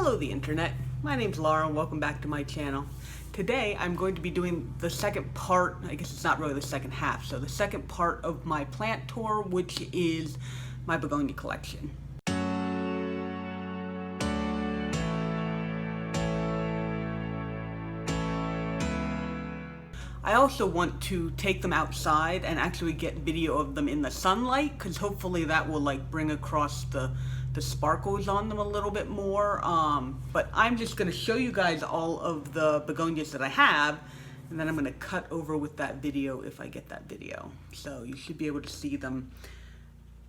Hello the internet, my name's Laura and welcome back to my channel. Today I'm going to be doing the second part, I guess it's not really the second half, so the second part of my plant tour, which is my begonia collection. I also want to take them outside and actually get video of them in the sunlight, because hopefully that will like bring across the sparkles on them a little bit more. But I'm just going to show you guys all of the begonias that I have, and then I'm going to cut over with that video if I get that video. So you should be able to see them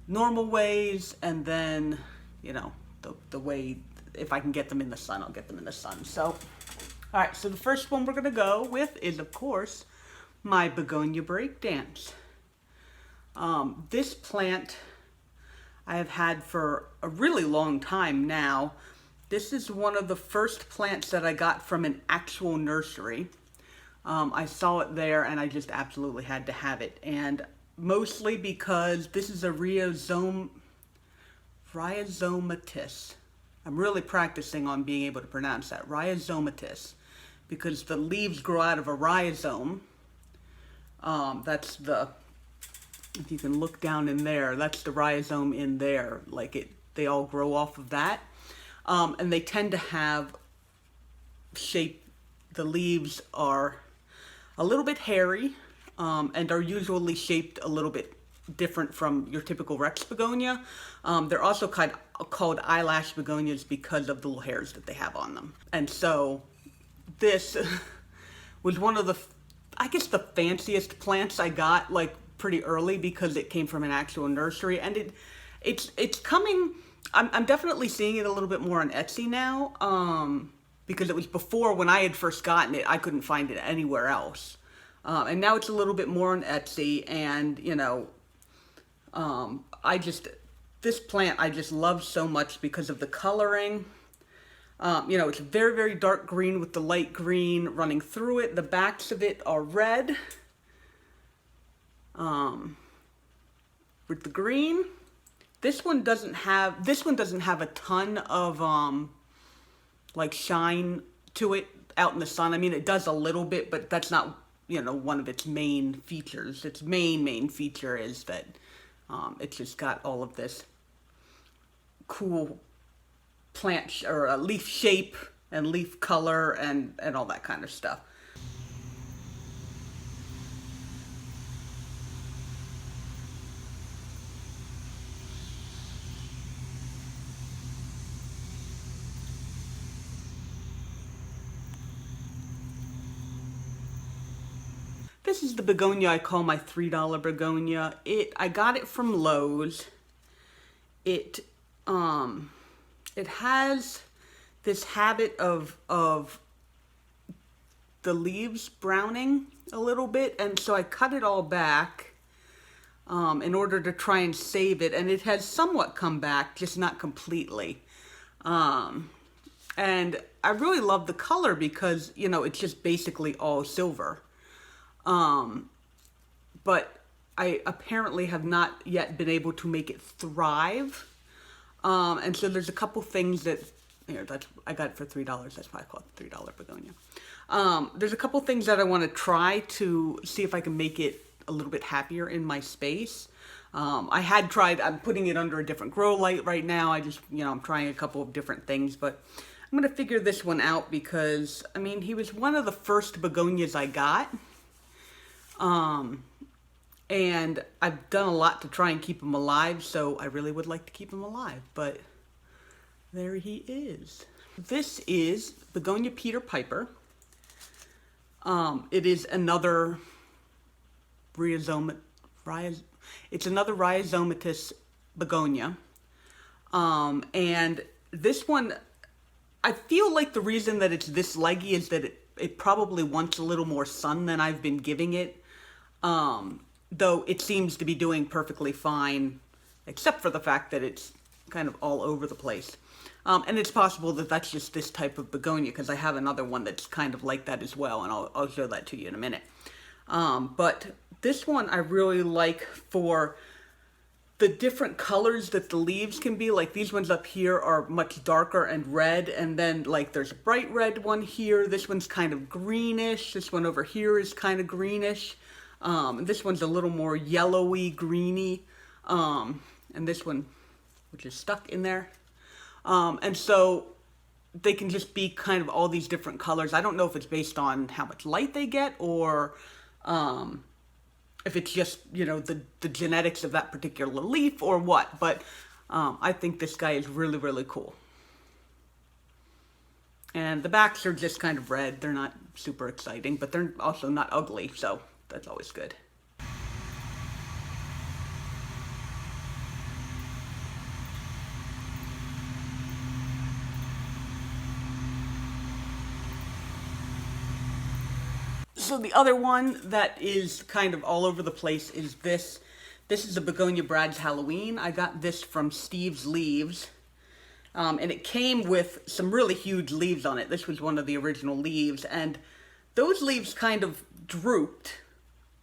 normal ways, and then, you know, the way, if I can get them in the sun, I'll get them in the sun. So, alright, so the first one we're going to go with is, of course, my Begonia Breakdance. This plant I have had for a really long time now. This is one of the first plants that I got from an actual nursery. I saw it there and I just absolutely had to have it. And mostly because this is a Rhizomatis. I'm really practicing on being able to pronounce that. Rhizomatis. Because the leaves grow out of a rhizome. That's the, if you can look down in there, that's the rhizome in there. Like they all grow off of that. And they tend to have shape, the leaves are a little bit hairy, and are usually shaped a little bit different from your typical Rex begonia. They're also called eyelash begonias because of the little hairs that they have on them. And so this was one of the, I guess, the fanciest plants I got, like, pretty early, because it came from an actual nursery, and it's coming. I'm definitely seeing it a little bit more on Etsy now, because it was before, when I had first gotten it, I couldn't find it anywhere else, and now it's a little bit more on Etsy. And you know, this plant I just love so much because of the coloring. You know, it's very, very dark green with the light green running through it. The backs of it are red. With the green. This one doesn't have a ton of like shine to it out in the sun. I mean, it does a little bit, but that's not, you know, one of its main features. Its main feature is that it's just got all of this cool plant or leaf shape and leaf color and all that kind of stuff. This is the begonia I call my $3 begonia. I got it from Lowe's. It has this habit of the leaves browning a little bit, and so I cut it all back in order to try and save it, and it has somewhat come back, just not completely. And I really love the color because, you know, it's just basically all silver. But I apparently have not yet been able to make it thrive. And so there's a couple things that, here, I got it for $3. That's why I call it $3 begonia. There's a couple things that I want to try to see if I can make it a little bit happier in my space. I had tried, I'm putting it under a different grow light right now. I just, you know, I'm trying a couple of different things, but I'm going to figure this one out because, I mean, he was one of the first begonias I got. And I've done a lot to try and keep him alive, so I really would like to keep him alive, but there he is. This is Begonia Peter Piper. It is another it's another Rhizomatous begonia. And this one, I feel like the reason that it's this leggy is that it probably wants a little more sun than I've been giving it. Though it seems to be doing perfectly fine, except for the fact that it's kind of all over the place. And it's possible that that's just this type of begonia, because I have another one that's kind of like that as well, and I'll show that to you in a minute. But this one I really like for the different colors that the leaves can be. Like these ones up here are much darker and red, and then like there's a bright red one here. This one's kind of greenish. This one over here is kind of greenish. This one's a little more yellowy, greeny. And this one, which is stuck in there. And so they can just be kind of all these different colors. I don't know if it's based on how much light they get, or if it's just, you know, the genetics of that particular leaf or what. But I think this guy is really, really cool. And the backs are just kind of red. They're not super exciting, but they're also not ugly, so that's always good. So the other one that is kind of all over the place is this. This is a Begonia Brad's Halloween. I got this from Steve's Leaves. And it came with some really huge leaves on it. This was one of the original leaves. And those leaves kind of drooped.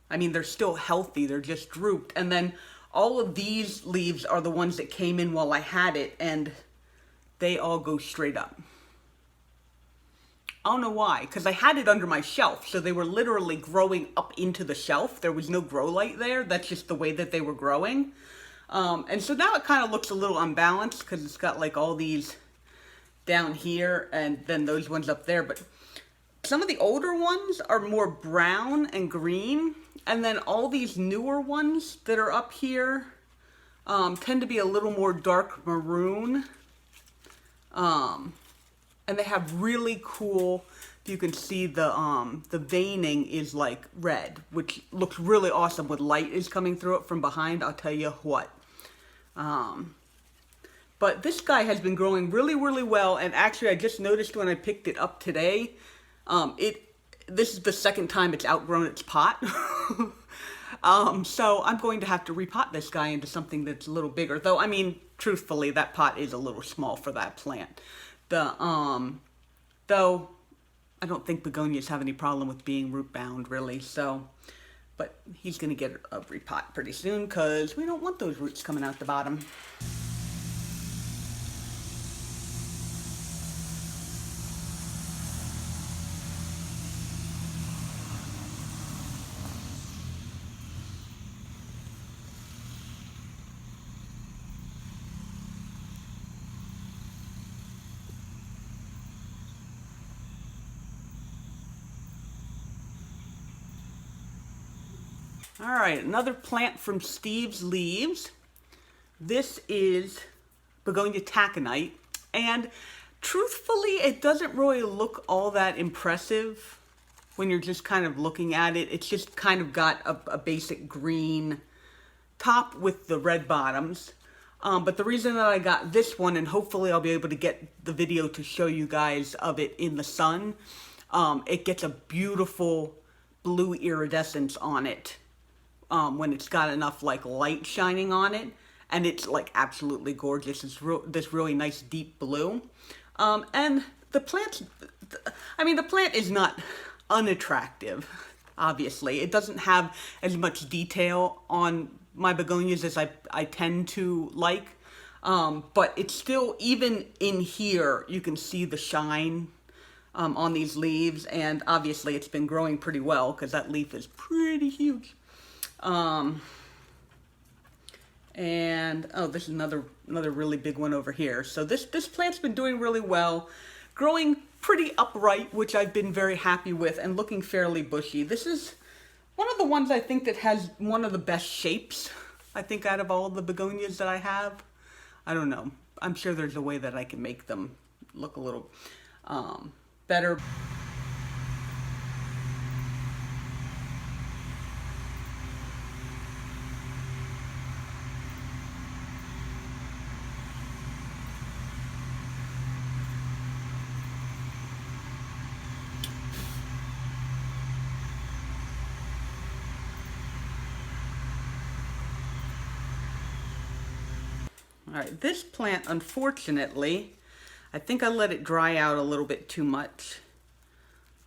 I mean, they're still healthy. They're just drooped. And then all of these leaves are the ones that came in while I had it. And they all go straight up. I don't know why, because I had it under my shelf, so they were literally growing up into the shelf. There was no grow light there. That's just the way that they were growing. And so now it kind of looks a little unbalanced because it's got like all these down here and then those ones up there. But some of the older ones are more brown and green. And then all these newer ones that are up here tend to be a little more dark maroon. And they have really cool, you can see the veining is like red, which looks really awesome with light is coming through it from behind, I'll tell you what. But this guy has been growing really, really well, and actually I just noticed when I picked it up today, this is the second time it's outgrown its pot. So I'm going to have to repot this guy into something that's a little bigger, though, I mean, truthfully, that pot is a little small for that plant. Though I don't think begonias have any problem with being root bound, really, so, but he's going to get a repot pretty soon because we don't want those roots coming out the bottom. All right, another plant from Steve's Leaves. This is Begonia taconite, and truthfully, it doesn't really look all that impressive when you're just kind of looking at it. It's just kind of got a basic green top with the red bottoms. But the reason that I got this one, and hopefully I'll be able to get the video to show you guys of it in the sun, it gets a beautiful blue iridescence on it. When it's got enough like light shining on it, and it's like absolutely gorgeous. It's this really nice deep blue, and the plant, I mean, the plant is not unattractive. Obviously, it doesn't have as much detail on my begonias as I tend to like, but it's still, even in here, you can see the shine on these leaves, and obviously it's been growing pretty well because that leaf is pretty huge. And oh, this is another really big one over here. So this plant's been doing really well, growing pretty upright, which I've been very happy with, and looking fairly bushy. This is one of the ones I think that has one of the best shapes, I think, out of all the begonias that I have. I don't know. I'm sure there's a way that I can make them look a little better. All right, this plant, unfortunately, I think I let it dry out a little bit too much.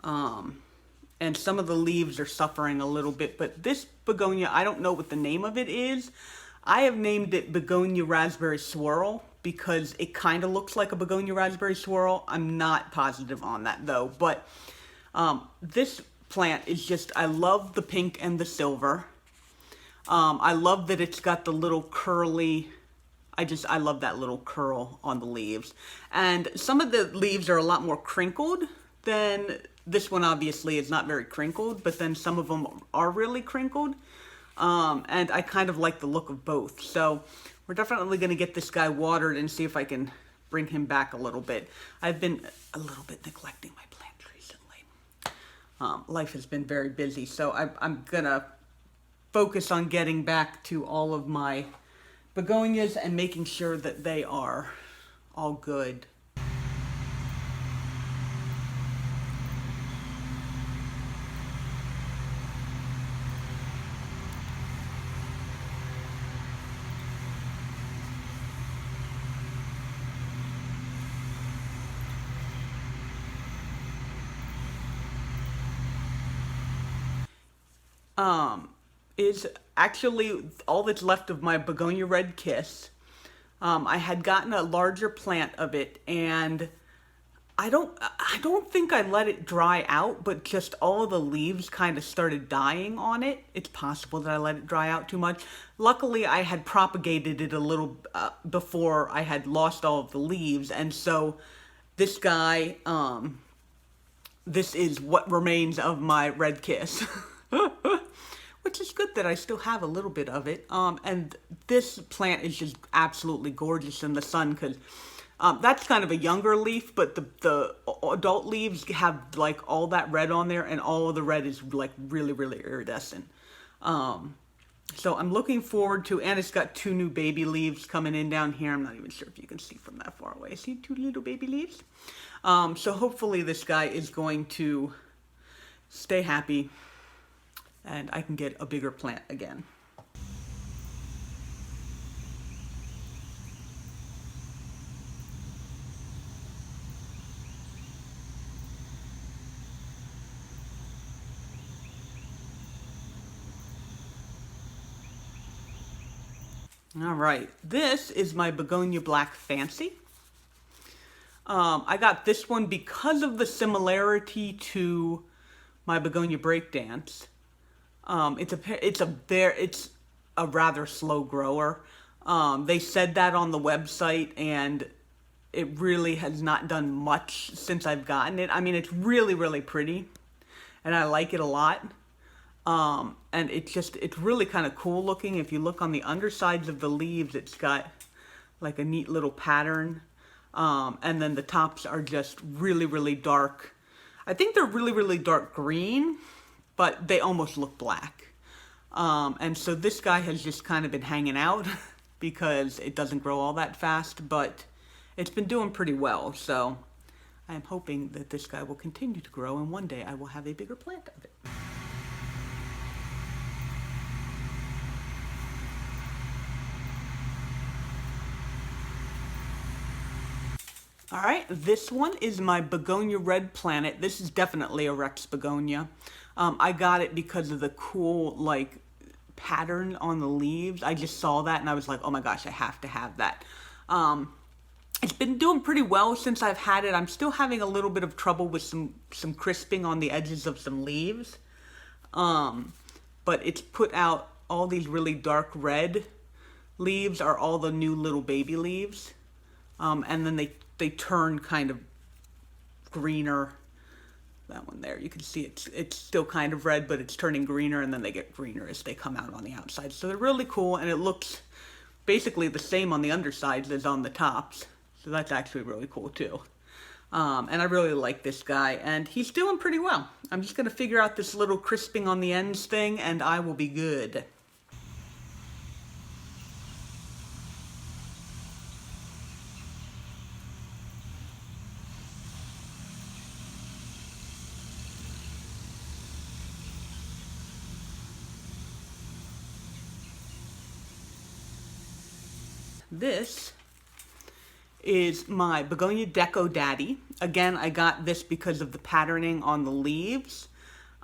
And some of the leaves are suffering a little bit, but this begonia, I don't know what the name of it is. I have named it Begonia Raspberry Swirl because it kind of looks like a Begonia Raspberry Swirl. I'm not positive on that though, but this plant is just, I love the pink and the silver. I love that it's got the little curly, I love that little curl on the leaves. And some of the leaves are a lot more crinkled than this one. Obviously is not very crinkled, but then some of them are really crinkled. And I kind of like the look of both. So we're definitely going to get this guy watered and see if I can bring him back a little bit. I've been a little bit neglecting my plants recently. Life has been very busy, so I'm going to focus on getting back to all of my begonias and making sure that they are all good. Is actually all that's left of my Begonia Red Kiss. I had gotten a larger plant of it, and I don't think I let it dry out, but just all of the leaves kind of started dying on it. It's possible that I let it dry out too much. Luckily, I had propagated it a little before I had lost all of the leaves, and so this guy, this is what remains of my Red Kiss. Which is good that I still have a little bit of it. And this plant is just absolutely gorgeous in the sun because that's kind of a younger leaf, but the adult leaves have like all that red on there, and all of the red is like really, really iridescent. So I'm looking forward to, and it's got 2 new baby leaves coming in down here. I'm not even sure if you can see from that far away. See 2 little baby leaves? So hopefully this guy is going to stay happy and I can get a bigger plant again. All right, this is my Begonia Black Fancy. I got this one because of the similarity to my Begonia Breakdance. It's a rather slow grower. They said that on the website, and it really has not done much since I've gotten it. I mean, it's really, really pretty, and I like it a lot. And it's really kind of cool looking. If you look on the undersides of the leaves, it's got like a neat little pattern. And then the tops are just really, really dark. I think they're really, really dark green, but they almost look black. And so this guy has just kind of been hanging out because it doesn't grow all that fast, but it's been doing pretty well. So I'm hoping that this guy will continue to grow, and one day I will have a bigger plant of it. All right, this one is my Begonia Red Planet. This is definitely a Rex Begonia. I got it because of the cool, like, pattern on the leaves. I just saw that and I was like, oh my gosh, I have to have that. It's been doing pretty well since I've had it. I'm still having a little bit of trouble with some crisping on the edges of some leaves. But it's put out all these really dark red leaves are all the new little baby leaves. And then they turn kind of greener. That one there, you can see it's still kind of red, but it's turning greener, and then they get greener as they come out on the outside. So they're really cool, and it looks basically the same on the undersides as on the tops. So that's actually really cool too. And I really like this guy, and he's doing pretty well. I'm just gonna figure out this little crisping on the ends thing, and I will be good. This is my Begonia Deco Daddy. Again, I got this because of the patterning on the leaves.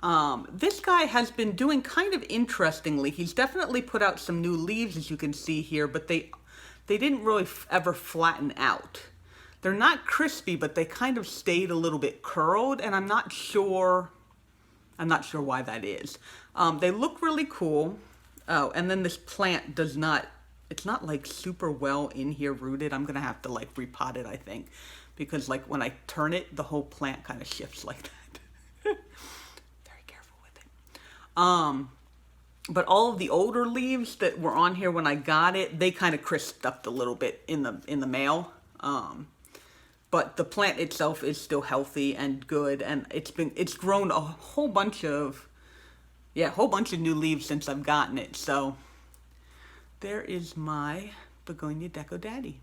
This guy has been doing kind of interestingly. He's definitely put out some new leaves, as you can see here, but they didn't really ever flatten out. They're not crispy, but they kind of stayed a little bit curled, and I'm not sure why that is. They look really cool. Oh, and then this plant does not, it's not like super well in here rooted. I'm gonna have to like repot it, I think, because like when I turn it, the whole plant kind of shifts like that. Very careful with it. But all of the older leaves that were on here when I got it, they kind of crisped up a little bit in the mail. But the plant itself is still healthy and good, and it's grown a whole bunch of new leaves since I've gotten it. So there is my Begonia Deco Daddy.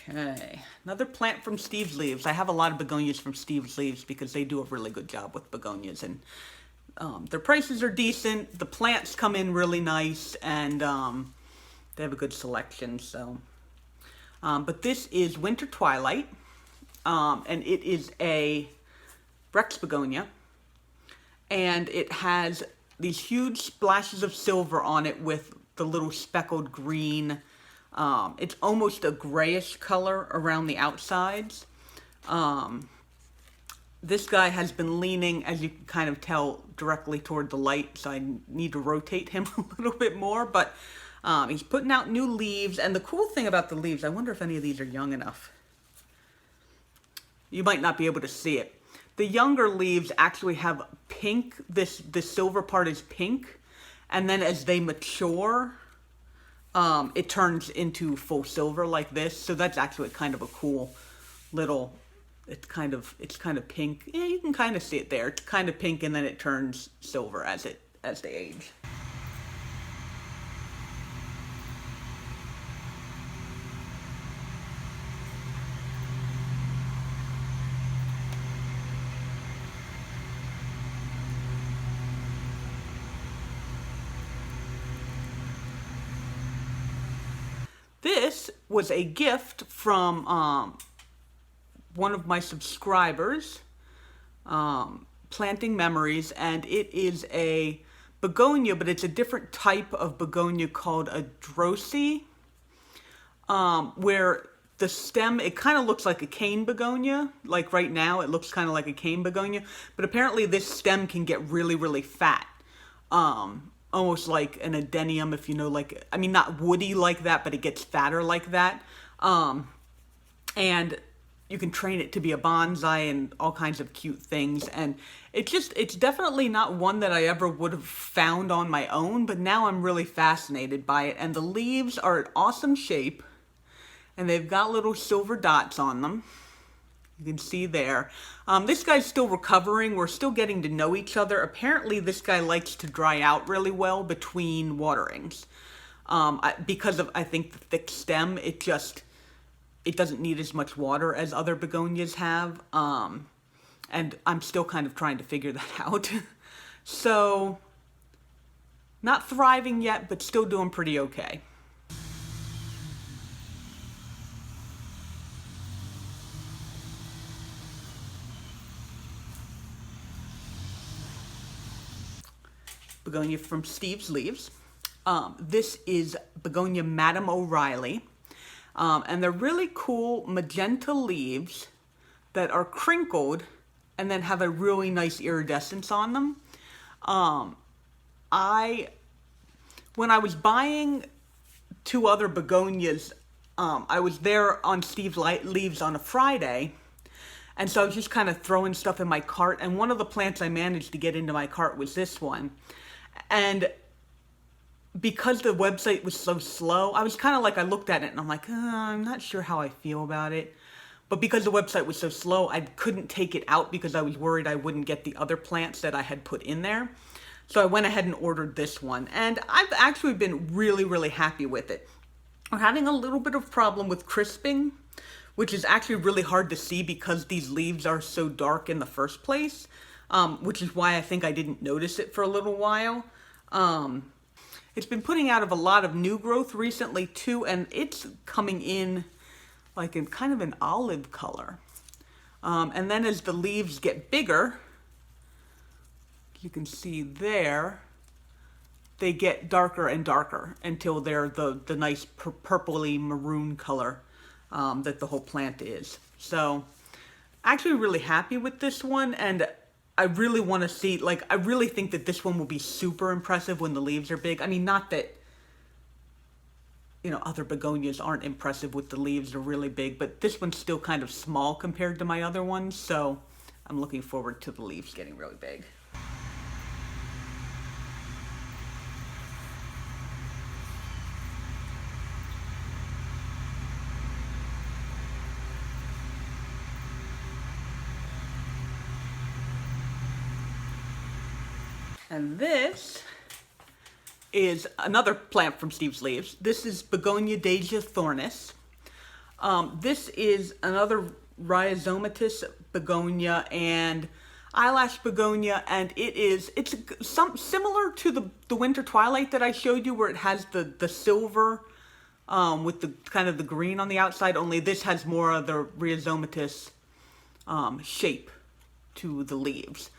Okay, another plant from Steve's Leaves. I have a lot of begonias from Steve's Leaves because they do a really good job with begonias, and their prices are decent. The plants come in really nice, and they have a good selection. So, but this is Winter Twilight, and it is a Rex begonia, and it has these huge splashes of silver on it with the little speckled green. It's almost a grayish color around the outsides. This guy has been leaning, as you can kind of tell, directly toward the light, so I need to rotate him a little bit more, but he's putting out new leaves, and the cool thing about the leaves, I wonder if any of these are young enough. You might not be able to see it. The younger leaves actually have pink, the silver part is pink, and then as they mature, it turns into full silver like this. So that's actually kind of a cool little, it's kind of pink. Yeah, you can kind of see it there. It's kind of pink, and then it turns silver as they age. This was a gift from one of my subscribers, Planting Memories, and it is a begonia, but it's a different type of begonia called a drosy, where the stem, it kind of looks like a cane begonia. Like right now, it looks kind of like a cane begonia, but apparently this stem can get really, really fat. Almost like an adenium, if you know, like, I mean, not woody like that, but it gets fatter like that. And you can train it to be a bonsai and all kinds of cute things. And it's definitely not one that I ever would have found on my own, but now I'm really fascinated by it. And the leaves are an awesome shape, and they've got little silver dots on them. You can see there. This guy's still recovering. We're still getting to know each other. Apparently, this guy likes to dry out really well between waterings. Because of, I think, the thick stem, it doesn't need as much water as other begonias have. And I'm still kind of trying to figure that out. So, not thriving yet, but still doing pretty okay. Begonia from Steve's Leaves. This is Begonia Madame O'Reilly. And they're really cool magenta leaves that are crinkled and then have a really nice iridescence on them. When I was buying two other begonias, I was there on Steve's Leaves on a Friday, and so I was just kind of throwing stuff in my cart, and one of the plants I managed to get into my cart was this one. And because the website was so slow, I was kind of like, I looked at it and I'm like, I'm not sure how I feel about it. But because the website was so slow, I couldn't take it out because I was worried I wouldn't get the other plants that I had put in there. So I went ahead and ordered this one, and I've actually been really, really happy with it. We're having a little bit of problem with crisping which is actually really hard to see because these leaves are so dark in the first place, which is why I think I didn't notice it for a little while. It's been putting out of a lot of new growth recently too, and it's coming in like in kind of an olive color. And then as the leaves get bigger, you can see there, they get darker and darker until they're the nice purpley maroon color that the whole plant is. So actually really happy with this one, and I really want to see, like, I really think that this one will be super impressive when the leaves are big. I mean, not that, you know, other begonias aren't impressive with the leaves, they're really big, but this one's still kind of small compared to my other ones, so I'm looking forward to the leaves getting really big. And this is another plant from Steve's Leaves. This is Begonia Deja thornis. This is another Rhizomatis begonia and eyelash begonia, and it's similar to the winter twilight that I showed you, where it has the silver with the kind of the green on the outside, only this has more of the Rhizomatous shape to the leaves.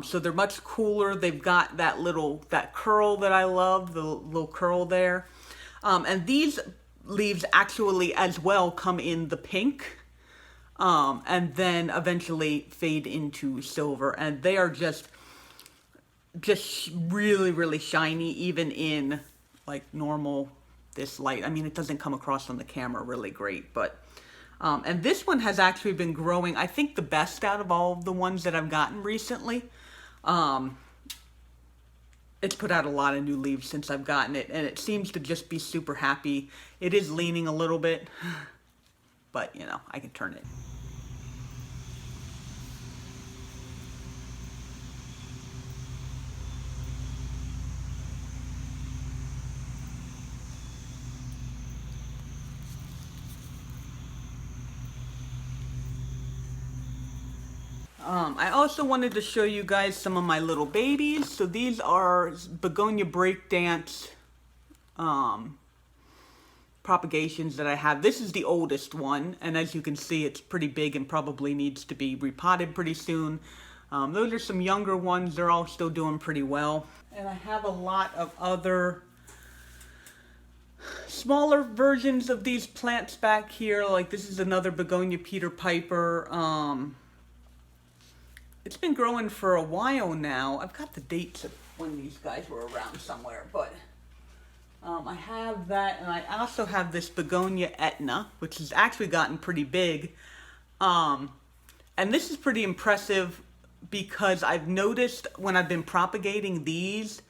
So they're much cooler. They've got that curl that I love, the little curl there. And these leaves actually as well come in the pink, and then eventually fade into silver. And they are just really, really shiny, even in like normal, this light. I mean, it doesn't come across on the camera really great, but and this one has actually been growing, I think, the best out of all of the ones that I've gotten recently. It's put out a lot of new leaves since I've gotten it, and it seems to just be super happy. It is leaning a little bit, but, you know, I can turn it. I also wanted to show you guys some of my little babies. So these are Begonia Breakdance propagations that I have. This is the oldest one, and as you can see, it's pretty big and probably needs to be repotted pretty soon. Those are some younger ones. They're all still doing pretty well. And I have a lot of other smaller versions of these plants back here. Like this is another Begonia Peter Piper. It's been growing for a while now. I've got the dates of when these guys were around somewhere, but I have that, and I also have this Begonia Etna, which has actually gotten pretty big. And this is pretty impressive because I've noticed when I've been propagating these,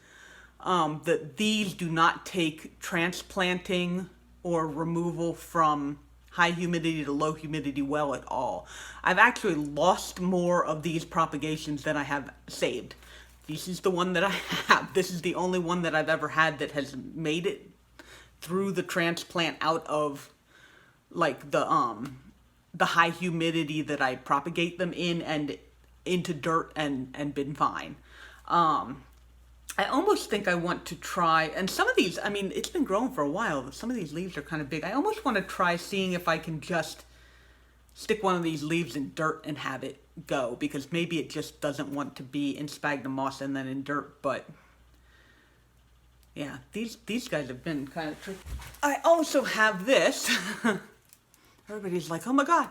that these do not take transplanting or removal from high humidity to low humidity well at all. I've actually lost more of these propagations than I have saved. This is the one that I have. This is the only one that I've ever had that has made it through the transplant out of like the high humidity that I propagate them in and into dirt and been fine. I almost think I want to try, and some of these, I mean, it's been growing for a while. Some of these leaves are kind of big. I almost want to try seeing if I can just stick one of these leaves in dirt and have it go, because maybe it just doesn't want to be in sphagnum moss and then in dirt. But yeah, these guys have been kind of tricky. I also have this. Everybody's like, oh my God.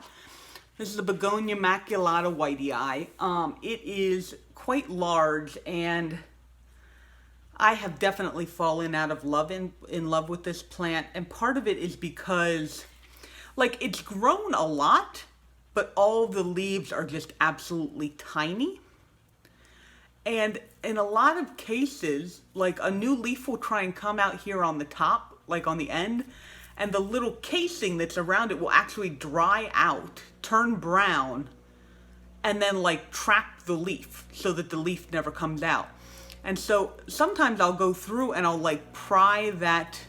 This is a Begonia maculata whitey eye. It is quite large, and I have definitely fallen out of love in love with this plant, and part of it is because, like, it's grown a lot, but all the leaves are just absolutely tiny. And in a lot of cases, like, a new leaf will try and come out here on the top, like on the end, and the little casing that's around it will actually dry out, turn brown, and then, like, trap the leaf so that the leaf never comes out. And so sometimes I'll go through and I'll like pry that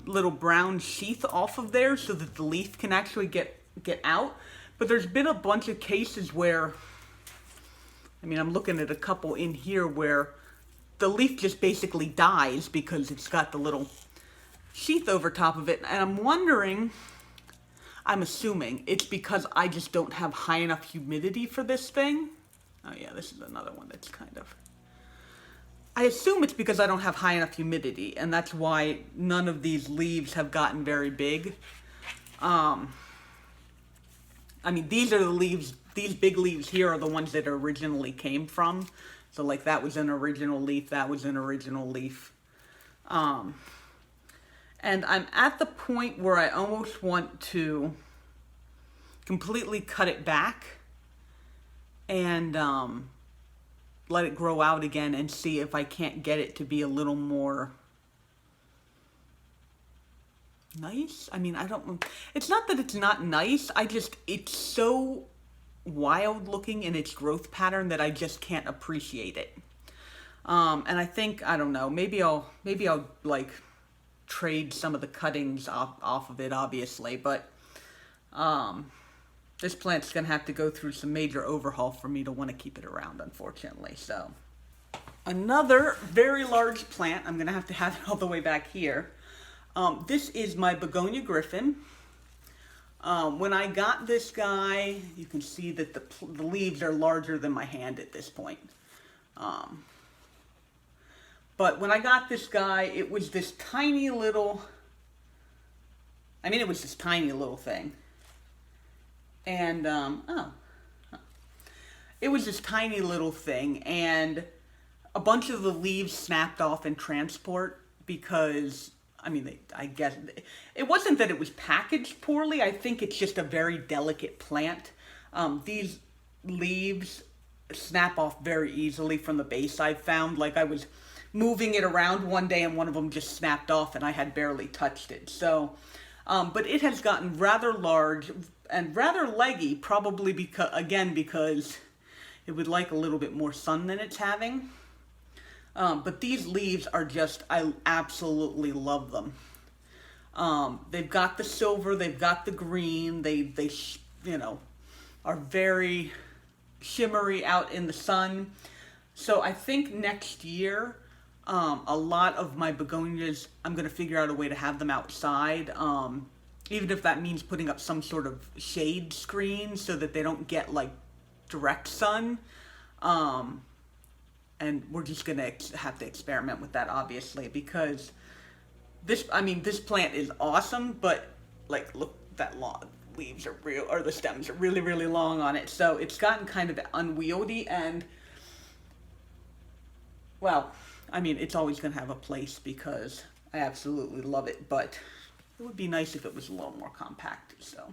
little brown sheath off of there so that the leaf can actually get get out. But there's been a bunch of cases where, I mean, I'm looking at a couple in here where the leaf just basically dies because it's got the little sheath over top of it. And I'm wondering, I'm assuming it's because I just don't have high enough humidity for this thing. Oh yeah, this is another one that's kind of... I assume it's because I don't have high enough humidity, and that's why none of these leaves have gotten very big. I mean, these are the leaves, these big leaves here are the ones that originally came from. So like that was an original leaf, that was an original leaf. And I'm at the point where I almost want to completely cut it back and let it grow out again and see if I can't get it to be a little more nice. I mean, I don't, it's not that it's not nice, it's so wild looking in its growth pattern that I just can't appreciate it. And I think, I don't know, maybe I'll like trade some of the cuttings off of it, obviously, but this plant's gonna have to go through some major overhaul for me to want to keep it around, unfortunately. So another very large plant, I'm gonna have to have it all the way back here. This is my Begonia Griffin. When I got this guy, you can see that the leaves are larger than my hand at this point. But when I got this guy, it was this tiny little, it was this tiny little thing. And, it was this tiny little thing, and a bunch of the leaves snapped off in transport because, I guess, it wasn't that it was packaged poorly. I think it's just a very delicate plant. These leaves snap off very easily from the base, I've found. Like, I was moving it around one day and one of them just snapped off and I had barely touched it. So, but it has gotten rather large and rather leggy, probably because it would like a little bit more sun than it's having. But these leaves are just, I absolutely love them. They've got the silver, they've got the green, they are very shimmery out in the sun. So I think next year, a lot of my begonias, I'm going to figure out a way to have them outside. Even if that means putting up some sort of shade screen so that they don't get like direct sun. And we're just going to have to experiment with that, obviously, because this plant is awesome, but like, look, that long leaves are the stems are really, really long on it. So it's gotten kind of unwieldy and, well, it's always going to have a place because I absolutely love it, but it would be nice if it was a little more compact, so.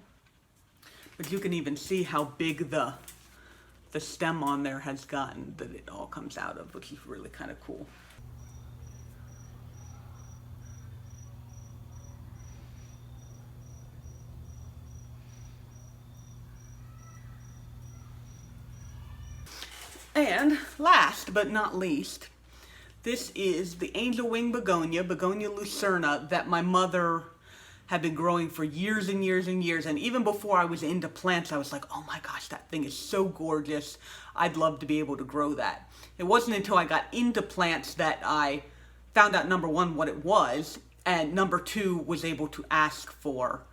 But you can even see how big the stem on there has gotten that it all comes out of, which is really kind of cool. And last but not least, this is the angel wing begonia, Begonia Lucerna, that my mother had been growing for years and years and years. And even before I was into plants, I was like, oh my gosh, that thing is so gorgeous. I'd love to be able to grow that. It wasn't until I got into plants that I found out, number one, what it was, and number two, was able to ask for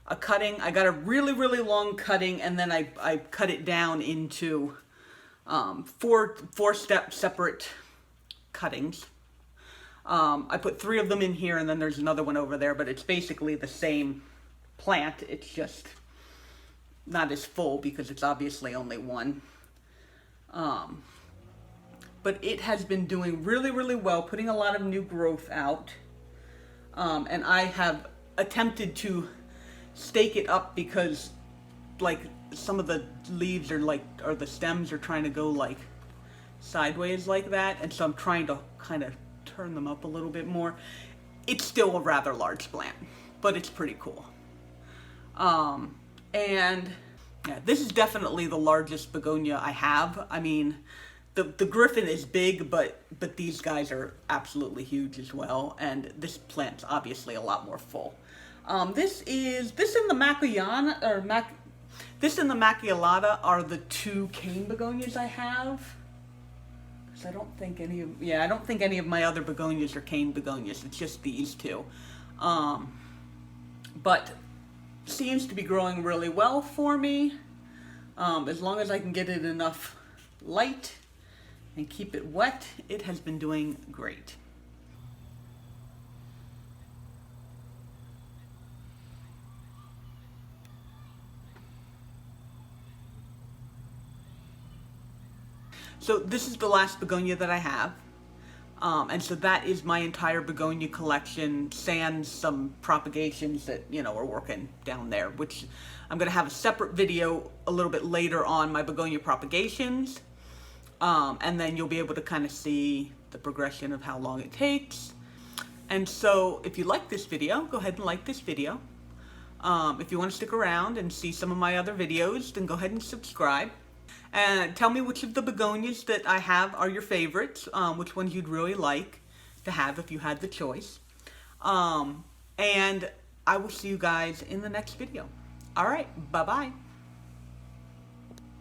a cutting. I got a really, really long cutting, and then I cut it down into four-step separate cuttings. I put 3 of them in here, and then there's another one over there, but it's basically the same plant. It's just not as full because it's obviously only one. But it has been doing really, really well, putting a lot of new growth out. And I have attempted to stake it up because, like, some of the leaves or the stems are trying to go, like, sideways like that. And so I'm trying to kind of turn them up a little bit more. It's still a rather large plant, but it's pretty cool. And yeah, this is definitely the largest begonia I have. The Griffin is big, but these guys are absolutely huge as well. And this plant's obviously a lot more full. This in the Macchiana, or this in the Macchiolata are the two cane begonias I have. Because I don't think any of, I don't think any of my other begonias are cane begonias. It's just these two. But seems to be growing really well for me. As long as I can get it enough light and keep it wet, it has been doing great. So this is the last begonia that I have. And so that is my entire begonia collection, sans some propagations that, are working down there, which I'm going to have a separate video a little bit later on my begonia propagations. And then you'll be able to kind of see the progression of how long it takes. And so if you like this video, go ahead and like this video. If you want to stick around and see some of my other videos, then go ahead and subscribe. And tell me which of the begonias that I have are your favorites, which ones you'd really like to have if you had the choice. And I will see you guys in the next video. All right, bye-bye.